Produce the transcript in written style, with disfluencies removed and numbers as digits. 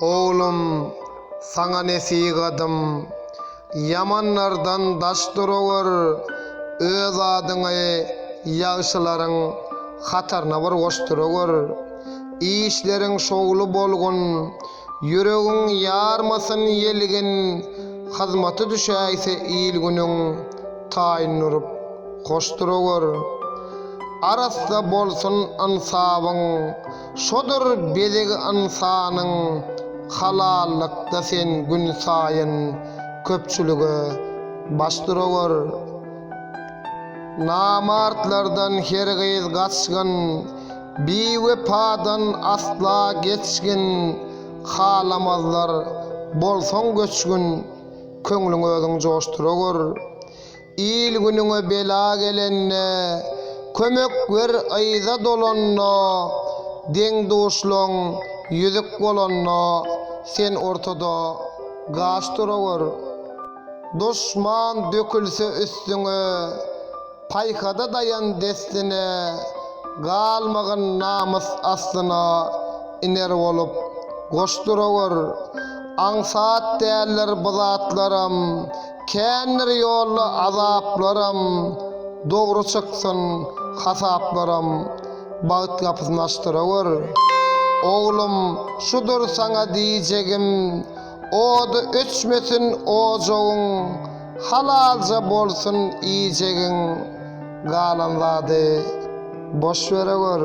Oğlum, sana nesihatim, yamanlardan daşdırıver, öz adıňy ýagşylaryň hatarna bir goşdurýar. İşleriň şogly bolgun, yüregiň ýarmasyn ýelgin, hyzmaty düşäýse ilgüniň taýyn urup goşdurýar. Arasda bolsun ansabyň, şodur bezegi ansanyň, halallıkda sen gün saýyn köpçülüge başdırýar. Namartlardan hergiz gaçgyn, biwepadan asla geçgin, halamazlar bolsoň göçgün, köňlüň özüň joşdurýar. İl günüňe bela gelenne, kömek ber aýza dolanna, deň doşlaň ýüzük bolanna, sen ortada gaş durýar. Düşman dökülse üstüňe, paýhada dayan destine, galmagyn namys astyna iner bolup goşdurýar. Aňsat däller buzatlaram, känir ýolly azaplaram, dogry çyksyn hasaplaram, bagyt kapysyny açdyrýar. Oğlum, şudur sana diýjegim, ody öçmesin ojagyň, halalja bolsun iýjegiň, galan zady boş bereger.